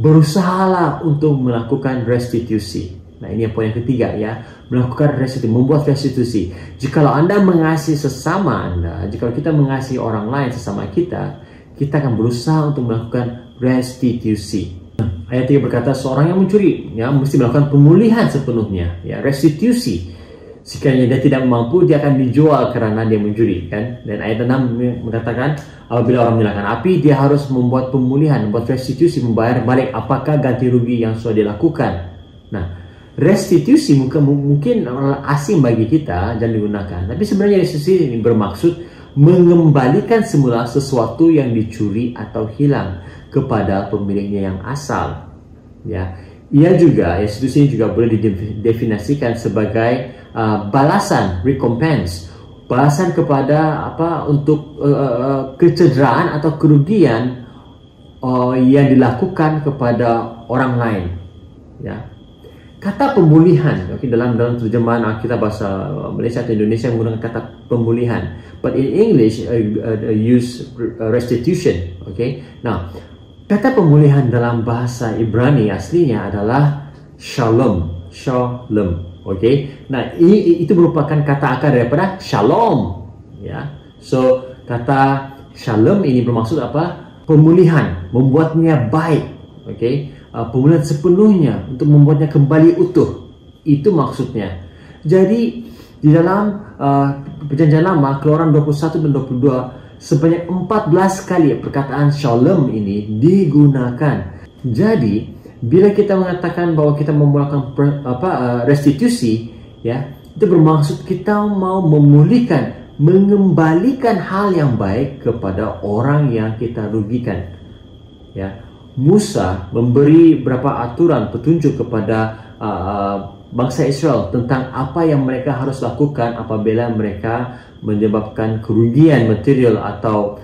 berusahalah untuk melakukan restitusi. Nah, ini yang poin yang ketiga, ya, melakukan restitusi, membuat restitusi. Jikalau Anda mengasihi sesama Anda, jikalau kita mengasihi orang lain sesama kita akan berusaha untuk melakukan restitusi. Ayat 3 berkata, seorang yang mencuri, ya, mesti melakukan pemulihan sepenuhnya, ya, restitusi. Sekiranya dia tidak mampu, dia akan dijual karena dia mencuri, kan? Dan ayat 6 mengatakan, apabila orang menyalakan api, dia harus membuat pemulihan, membuat restitusi, membayar balik apakah ganti rugi yang sudah dilakukan. Nah, restitusi mungkin asing bagi kita dan digunakan, tapi sebenarnya restitusi ini bermaksud mengembalikan semula sesuatu yang dicuri atau hilang kepada pemiliknya yang asal, ya. Restitusi ini juga boleh didefinisikan sebagai balasan, recompense balasan kepada untuk kecederaan atau kerugian yang dilakukan kepada orang lain. Ya. Kata pemulihan, dalam terjemahan Alkitab bahasa Malaysia atau Indonesia menggunakan kata pemulihan, but in English use restitution. Nah, kata pemulihan dalam bahasa Ibrani aslinya adalah shalom. Nah, itu merupakan kata akar daripada shalom. Ya, so kata shalom ini bermaksud apa? Pemulihan, membuatnya baik. Pemulihan sepenuhnya untuk membuatnya kembali utuh. Itu maksudnya. Jadi di dalam Perjanjian Lama, Keluaran 21 dan 22, sebanyak 14 kali perkataan shalom ini digunakan. Jadi bila kita mengatakan bahwa kita memulakan restitusi, ya, itu bermaksud kita mau memulihkan, mengembalikan hal yang baik kepada orang yang kita rugikan. Ya. Musa memberi beberapa aturan petunjuk kepada bangsa Israel tentang apa yang mereka harus lakukan apabila mereka menyebabkan kerugian material atau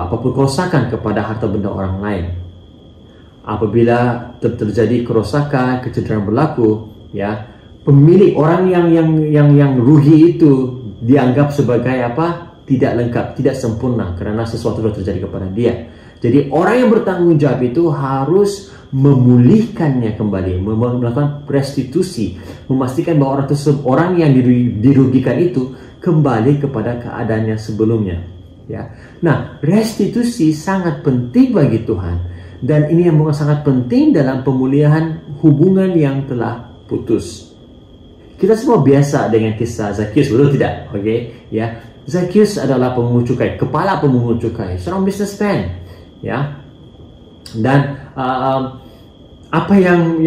apapun kerosakan kepada harta benda orang lain. Apabila terjadi kerosakan, kecederaan berlaku, ya, pemilik orang yang rugi itu dianggap sebagai tidak lengkap, tidak sempurna karena sesuatu sudah terjadi kepada dia. Jadi orang yang bertanggung jawab itu harus memulihkannya kembali, melakukan restitusi, memastikan bahwa orang yang dirugikan itu kembali kepada keadaannya sebelumnya. Ya. Nah, restitusi sangat penting bagi Tuhan, dan ini yang sangat penting dalam pemulihan hubungan yang telah putus. Kita semua biasa dengan kisah Zacchaeus, betul tidak? Ya. Zacchaeus adalah pemungut cukai, kepala pemungut cukai, seorang businessman. Ya, dan apa yang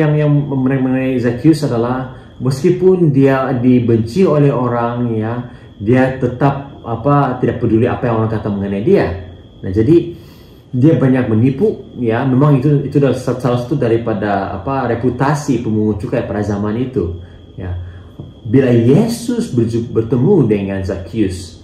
mengenai Zacchaeus adalah meskipun dia dibenci oleh orang, ya, dia tetap tidak peduli apa yang orang kata mengenai dia. Nah, jadi dia banyak menipu, ya, memang itu adalah salah satu daripada reputasi pemungut cukai pada zaman itu. Ya, bila Yesus bertemu dengan Zacchaeus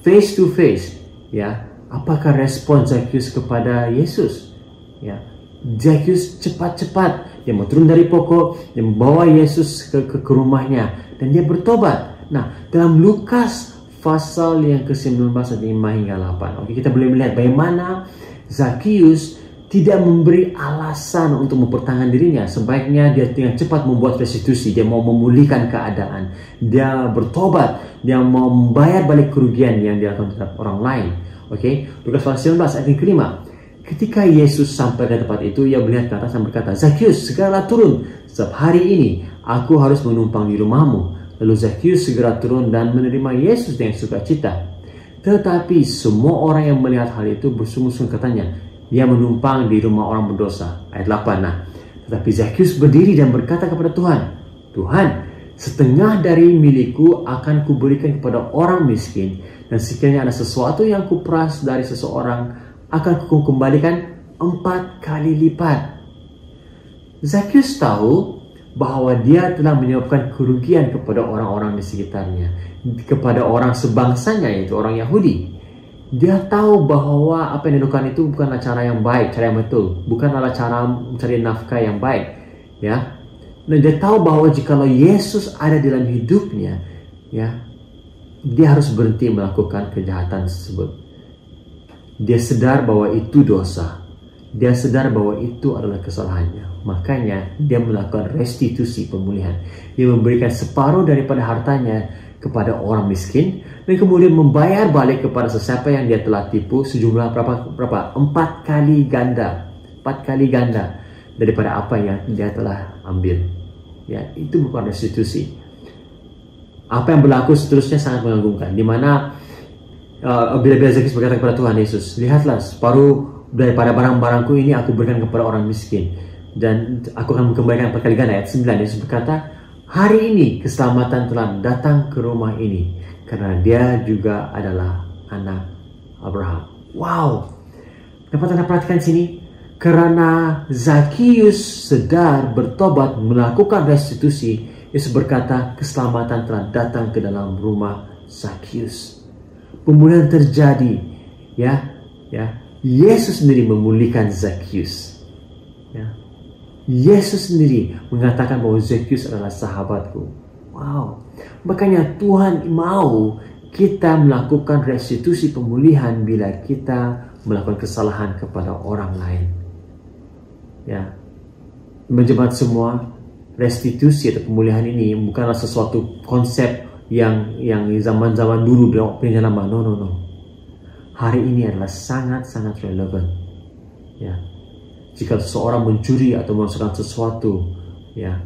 face to face, ya. Apakah respon Zacchaeus kepada Yesus? Ya, Zacchaeus cepat-cepat dia mau turun dari pokok, dia membawa Yesus ke rumahnya dan dia bertobat. Nah, dalam Lukas pasal yang ke-19 ayat 5 hingga 8. Kita boleh melihat bagaimana Zacchaeus tidak memberi alasan untuk mempertahankan dirinya. Sebaiknya dia dengan cepat membuat restitusi, dia mau memulihkan keadaan, dia bertobat, dia mau membayar balik kerugian yang dilakukan terhadap orang lain. Lukas pasal 19 ayat yang kelima. Ketika Yesus sampai ke tempat itu, ia melihat ke atas dan berkata, Zacchaeus, segeralah turun, sebab hari ini aku harus menumpang di rumahmu. Lalu Zacchaeus segera turun dan menerima Yesus dengan sukacita. Tetapi semua orang yang melihat hal itu bersungut-sungut katanya, ia menumpang di rumah orang berdosa. Ayat 8. Nah, tetapi Zacchaeus berdiri dan berkata kepada Tuhan, Tuhan, setengah dari milikku akan kuberikan kepada orang miskin, dan sekiranya ada sesuatu yang kuperas dari seseorang, akan kukembalikan 4 kali lipat. Zacchaeus tahu bahwa dia telah menyebabkan kerugian kepada orang-orang di sekitarnya, kepada orang sebangsanya, yaitu orang Yahudi. Dia tahu bahwa apa yang dilakukan itu bukanlah cara yang baik, cara yang betul, bukanlah cara mencari nafkah yang baik. Ya, dan dia tahu bahwa jikalau Yesus ada dalam hidupnya, ya, dia harus berhenti melakukan kejahatan tersebut. Dia sadar bahwa itu dosa. Dia sadar bahwa itu adalah kesalahannya. Makanya dia melakukan restitusi, pemulihan. Dia memberikan separuh daripada hartanya kepada orang miskin, dan kemudian membayar balik kepada sesiapa yang dia telah tipu sejumlah berapa? 4 kali ganda. 4 kali ganda daripada apa yang dia telah ambil. Ya, itu bukan restitusi. Apa yang berlaku seterusnya sangat mengagumkan, di mana bila Zacchaeus berkata kepada Tuhan Yesus, lihatlah, separuh daripada barang-barangku ini aku berikan kepada orang miskin, dan aku akan mengembalikan 4 kali ganda. Ayat 9, Yesus berkata, hari ini keselamatan telah datang ke rumah ini, karena dia juga adalah anak Abraham. Wow, dapat Anda perhatikan sini? Karena Zacchaeus sedar, bertobat, melakukan restitusi, Yesus berkata, keselamatan telah datang ke dalam rumah Zakheus. Pemulihan terjadi, ya. Yesus sendiri memulihkan Zakheus. Ya. Yesus sendiri mengatakan bahwa Zakheus adalah sahabatku. Wow. Makanya Tuhan mau kita melakukan restitusi pemulihan bila kita melakukan kesalahan kepada orang lain. Ya. Menjemaat semua, restitusi atau pemulihan ini bukanlah sesuatu konsep yang zaman-zaman dulu di penjara lama. No. Hari ini adalah sangat-sangat relevan. Ya. Jika seseorang mencuri atau memasukkan sesuatu, ya,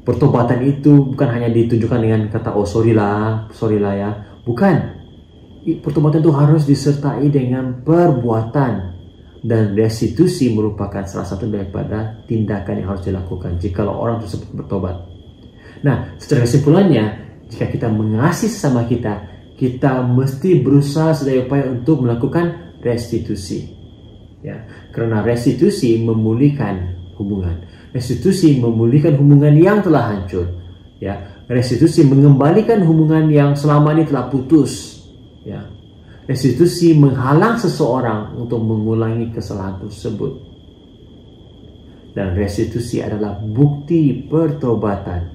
pertobatan itu bukan hanya ditunjukkan dengan kata oh sorry lah ya. Bukan. Pertobatan itu harus disertai dengan perbuatan. Dan restitusi merupakan salah satu daripada tindakan yang harus dilakukan jika orang tersebut bertobat. Nah, secara kesimpulannya, jika kita mengasihi sesama kita, kita mesti berusaha sedaya upaya untuk melakukan restitusi. Ya, karena restitusi memulihkan hubungan. Restitusi memulihkan hubungan yang telah hancur. Ya, restitusi mengembalikan hubungan yang selama ini telah putus. Ya. Restitusi menghalang seseorang untuk mengulangi kesalahan tersebut. Dan restitusi adalah bukti pertobatan.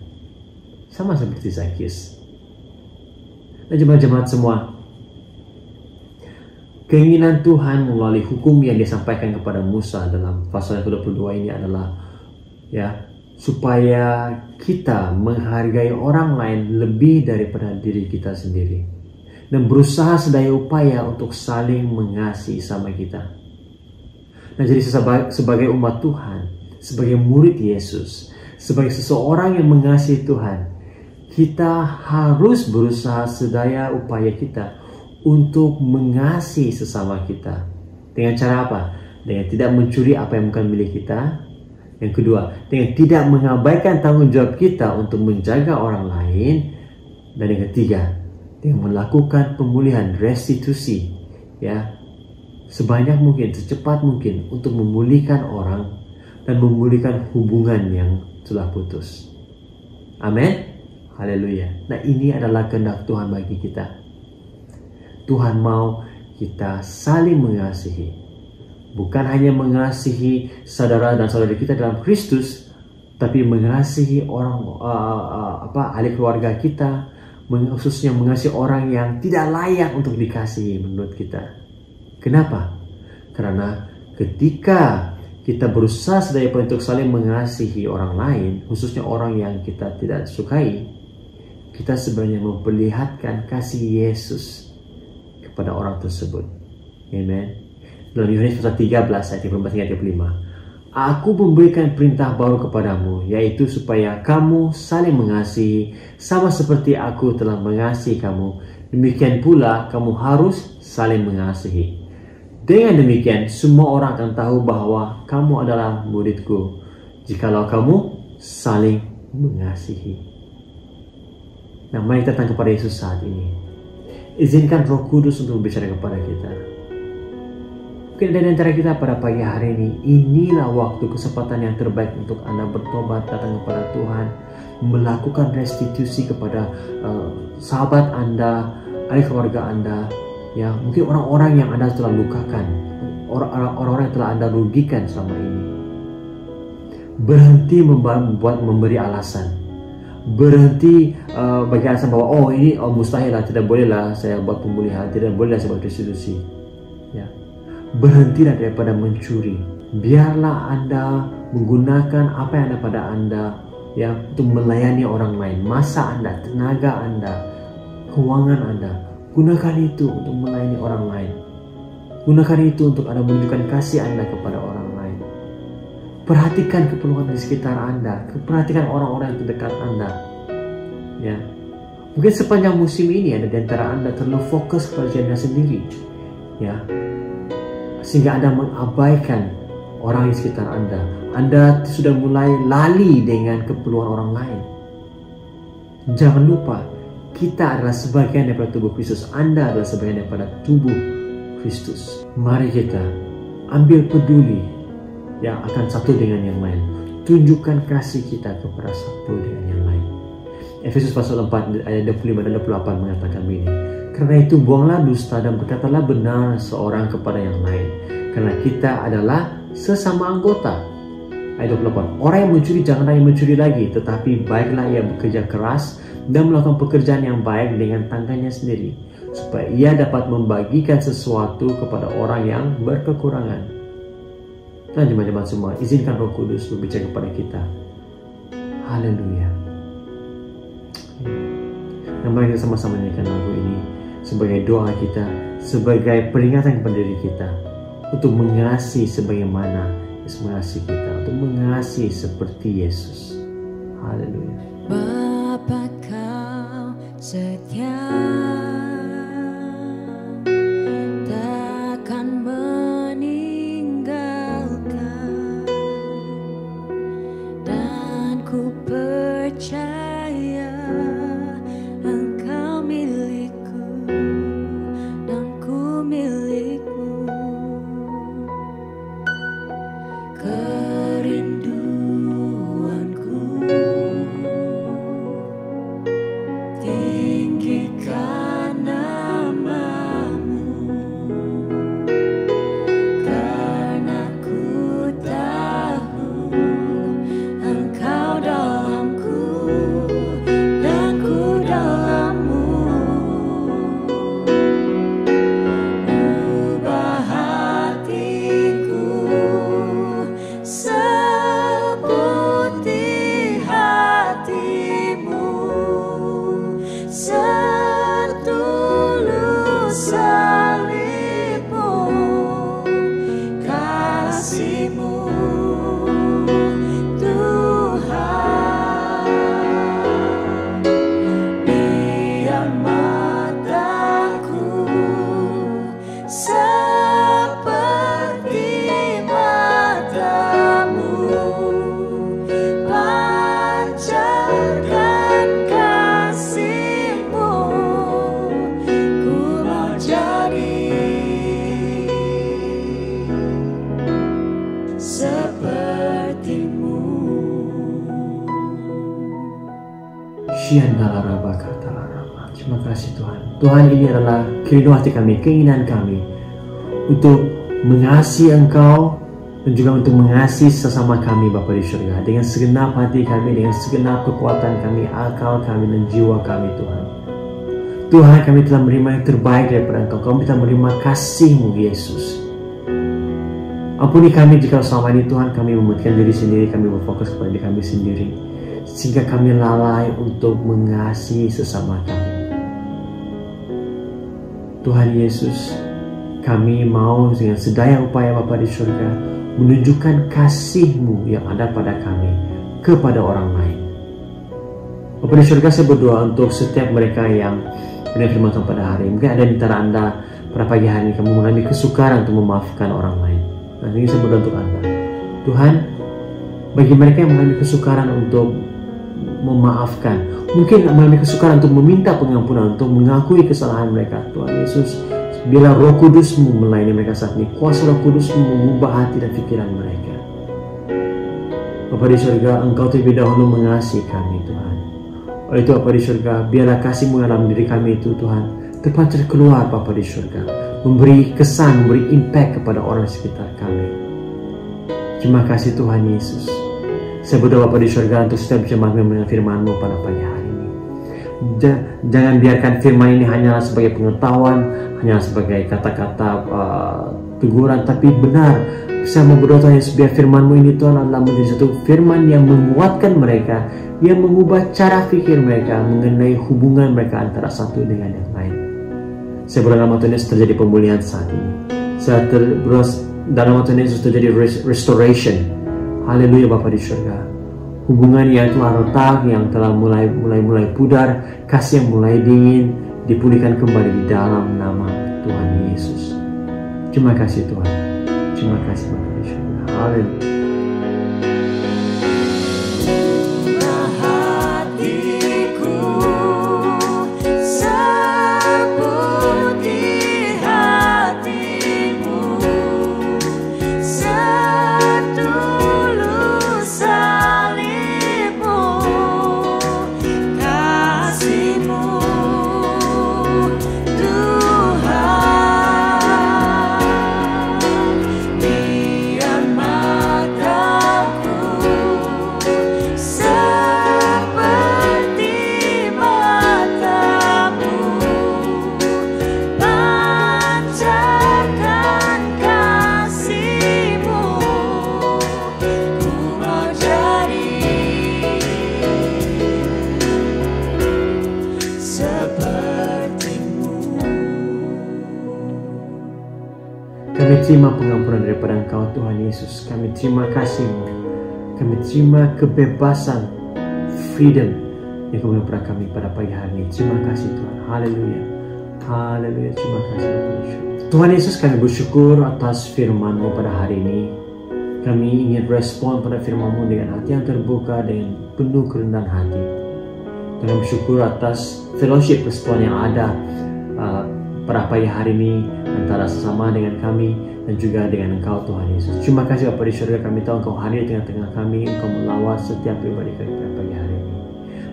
Sama seperti Zakheus. Dan jemaat-jemaat semua, keinginan Tuhan melalui hukum yang disampaikan kepada Musa dalam pasal yang ke-22 ini adalah, ya, supaya kita menghargai orang lain lebih daripada diri kita sendiri. Dan berusaha sedaya upaya untuk saling mengasihi sama kita. Nah, jadi sebagai umat Tuhan, sebagai murid Yesus, sebagai seseorang yang mengasihi Tuhan, kita harus berusaha sedaya upaya kita untuk mengasihi sesama kita. Dengan cara apa? Dengan tidak mencuri apa yang bukan milik kita. Yang kedua, dengan tidak mengabaikan tanggung jawab kita untuk menjaga orang lain. Dan yang ketiga, dengan melakukan pemulihan restitusi, ya, sebanyak mungkin, secepat mungkin untuk memulihkan orang dan memulihkan hubungan yang telah putus. Amin. Haleluya. Nah, ini adalah kehendak Tuhan bagi kita. Tuhan mau kita saling mengasihi. Bukan hanya mengasihi saudara dan saudari kita dalam Kristus, tapi mengasihi orang ahli keluarga kita, khususnya mengasihi orang yang tidak layak untuk dikasihi menurut kita. Kenapa? Karena ketika kita berusaha sedaya upaya untuk saling mengasihi orang lain, khususnya orang yang kita tidak sukai, kita sebenarnya memperlihatkan kasih Yesus kepada orang tersebut. Amen. Dalam Yohanes pasal 13 ayat 14-15, Aku memberikan perintah baru kepadamu, yaitu supaya kamu saling mengasihi, sama seperti aku telah mengasihi kamu. Demikian pula kamu harus saling mengasihi. Dengan demikian, semua orang akan tahu bahwa kamu adalah muridku, jikalau kamu saling mengasihi. Nah, mari datang kepada Yesus saat ini. Izinkan Roh Kudus untuk berbicara kepada kita. Mungkin ada di antara kita pada pagi hari ini, inilah waktu kesempatan yang terbaik untuk Anda bertobat, datang kepada Tuhan, melakukan restitusi kepada sahabat Anda, ahli keluarga Anda, ya, mungkin orang-orang yang Anda telah lukakan, orang-orang yang telah Anda rugikan selama ini. Berhenti memberi alasan, berhenti bagi alasan bahwa ini mustahil lah, tidak boleh lah saya buat pemulihan, tidak boleh lah saya buat restitusi. Ya. Berhentilah daripada mencuri. Biarlah Anda menggunakan apa yang ada pada Anda, ya, untuk melayani orang lain. Masa Anda, tenaga Anda, keuangan Anda, gunakan itu untuk melayani orang lain. Gunakan itu untuk Anda menunjukkan kasih Anda kepada orang lain. Perhatikan keperluan di sekitar Anda, perhatikan orang-orang yang terdekat Anda. Ya. Mungkin sepanjang musim ini ada di antara Anda terlalu fokus kepada diri Anda sendiri, ya, sehingga Anda mengabaikan orang di sekitar Anda. Anda sudah mulai lali dengan keperluan orang lain. Jangan lupa, kita adalah sebagian daripada tubuh Kristus. Anda adalah sebagian daripada tubuh Kristus. Mari kita ambil peduli yang akan satu dengan yang lain. Tunjukkan kasih kita kepada satu dengan yang lain. Efesus pasal 4 ayat 25 dan 28 mengatakan begini. Karena itu buanglah dusta dan berkatalah benar seorang kepada yang lain. Karena kita adalah sesama anggota. Ayat 28. Orang yang mencuri janganlah yang mencuri lagi, tetapi baiklah ia bekerja keras dan melakukan pekerjaan yang baik dengan tangannya sendiri, supaya ia dapat membagikan sesuatu kepada orang yang berkekurangan. Dan jemaat-jemaat semua, izinkan Roh Kudus berbicara kepada kita. Haleluya. Dan mari kita sama-sama nyanyikan lagu ini sebagai doa kita, sebagai peringatan kepada diri kita untuk mengasihi sebagaimana Yesus mengasihi kita, untuk mengasihi seperti Yesus. Haleluya. Bapa, Kau setia, takkan meninggalkan, dan ku percaya Engkau milikku dan ku milikmu. Kerinduanku tinggikan namamu, karena ku tahu Engkau dalamku dan ku dalammu. Ubah hatiku seperti hatimu, setulus salibmu, kasihmu Tuhan. Biar mataku seperti matamu, pancarkan kasih-Mu, ku mau jadi seperti-Mu. Terima kasih Tuhan. Tuhan, ini adalah kerinduan hati kami, keinginan kami untuk mengasihi Engkau dan juga untuk mengasihi sesama kami Bapa di surga dengan segenap hati kami, dengan segenap kekuatan kami, akal kami dan jiwa kami Tuhan. Tuhan, kami telah menerima yang terbaik daripada Engkau. Kami telah menerima kasih-Mu Yesus. Ampuni kami jika selama ini Tuhan kami mementingkan diri sendiri, kami berfokus kepada diri kami sendiri, sehingga kami lalai untuk mengasihi sesama kami. Tuhan Yesus, kami mau dengan sedaya upaya Bapa di surga menunjukkan kasih-Mu yang ada pada kami kepada orang lain. Bapa di surga, saya berdoa untuk setiap mereka yang mendengar firman Tuhan pada hari. Mungkin ada di antara Anda pada pagi hari ini kamu mengalami kesukaran untuk memaafkan orang lain. Nah, ini saya berdoa untuk Anda. Tuhan, bagi mereka yang mengalami kesukaran untuk memaafkan, mungkin mengalami kesukaran untuk meminta pengampunan, untuk mengakui kesalahan mereka, Tuhan Yesus, bila Roh Kudus-Mu melayani mereka saat ini, kuasa Roh Kudus-Mu mengubah hati dan pikiran mereka. Bapa di surga, Engkau terlebih dahulu mengasihi kami Tuhan. Oleh itu Bapa di surga, biarlah kasih-Mu dalam diri kami itu Tuhan terpancar keluar Bapa di surga, memberi kesan, memberi impact kepada orang sekitar kami. Terima kasih Tuhan Yesus. Saya berdoa Bapa di surga untuk setiap jemaat yang mendengar firman-Mu pada pagi hari ini. Jangan biarkan firman ini hanyalah sebagai pengetahuan, hanyalah sebagai kata-kata teguran, tapi benar. Saya mau berdoa Tuhan Yesus, biar firman-Mu ini Tuhan adalah menjadi satu firman yang menguatkan mereka, yang mengubah cara pikir mereka mengenai hubungan mereka antara satu dengan yang lain. Saya berdoa dalam Tuhan Yesus terjadi pemulihan saat ini. Saya berdoa dalam Tuhan Yesus terjadi restoration. Haleluya Bapa di surga. Hubungan yang telah retak, yang telah mulai pudar, kasih yang mulai dingin, dipulihkan kembali di dalam nama Tuhan Yesus. Terima kasih Tuhan. Terima kasih Bapa di surga. Haleluya. Kami terima pengampunan daripada Engkau Tuhan Yesus. Kami terima kasih-Mu. Kami terima kebebasan, freedom yang Kau berikan kepada kami pada pagi hari ini. Terima kasih Tuhan. Haleluya. Haleluya. Terima kasih Tuhan. Tuhan Yesus, kami bersyukur atas firman-Mu pada hari ini. Kami ingin respon pada firman-Mu dengan hati yang terbuka, dengan penuh kerendahan hati. Kami bersyukur atas fellowship persekutuan yang ada pada pagi hari ini antara sesama dengan kami dan juga dengan Engkau Tuhan Yesus. Terima kasih Bapa di surga, kami tahu Engkau hadir di tengah-tengah kami, Engkau melawat setiap pribadi kami pada pagi hari ini.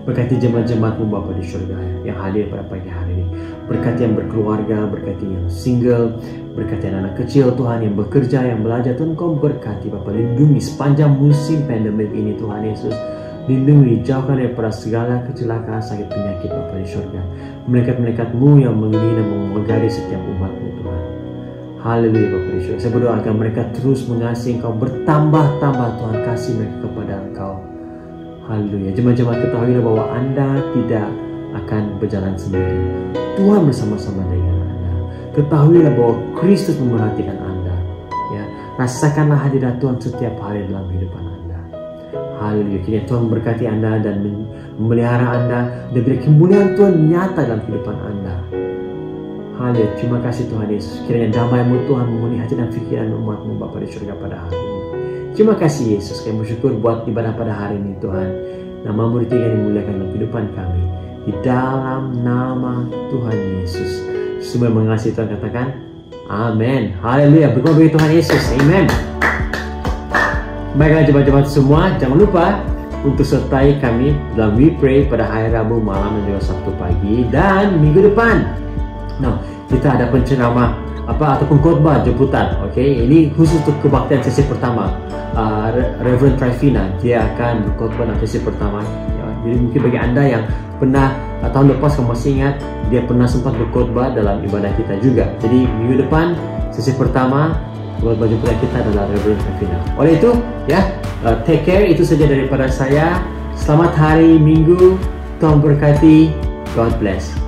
Berkati jemaat-jemaat-Mu Bapa di surga yang hadir pada pagi hari ini. Berkati yang berkeluarga, berkati yang single, berkati anak-anak kecil Tuhan yang bekerja, yang belajar. Tuhan Engkau berkati Bapa, lindungi sepanjang musim pandemik ini Tuhan Yesus. Lindungi, jauhkan daripada segala kecelakaan, sakit, penyakit Bapa di surga. Malaikat-malaikat-Mu yang mengelilingi dan memegari setiap umat-Mu Tuhan. Haleluya Bapa di surga. Saya berdoa agar mereka terus mengasihi Engkau, bertambah-tambah Tuhan kasih mereka kepada Engkau. Haleluya. Jemaat-jemaat, ketahuilah bahwa Anda tidak akan berjalan sendiri. Tuhan bersama-sama dengan Anda. Ketahuilah bahwa Kristus memerhatikan Anda. Ya, rasakanlah hadirat Tuhan setiap hari dalam kehidupan Anda. Haleluya. Kiranya Tuhan memberkati Anda dan memelihara Anda, dan biar kemuliaan Tuhan nyata dalam kehidupan Anda. Haleluya. Terima kasih Tuhan Yesus. Kiranya damai-Mu Tuhan memenuhi hati dan pikiran umat-Mu Bapa di surga pada hari ini. Terima kasih Yesus. Kami bersyukur buat ibadah pada hari ini Tuhan. Nama-Mu ditinggikan, dimuliakan dalam kehidupan kami. Di dalam nama Tuhan Yesus. Semua mengasihi Tuhan katakan amin. Haleluya. Berdoa bagi Tuhan Yesus. Amen. Baiklah jemaat-jemaat semua, jangan lupa untuk sertai kami dalam We Pray pada hari Rabu malam dan juga Sabtu pagi dan minggu depan. Nah, kita ada penceramah ataupun khotbah jemputan. Ini khusus untuk kebaktian sesi pertama. Reverend Trifina, dia akan berkhotbah dalam sesi pertama. Jadi mungkin bagi Anda yang pernah tahun lepas, kamu masih ingat, dia pernah sempat berkhotbah dalam ibadah kita juga. Jadi minggu depan sesi pertama khotbah jemputan kita adalah Reverend Trifina. Oleh itu, take care. Itu saja daripada saya. Selamat hari Minggu. Tuhan berkati. God bless.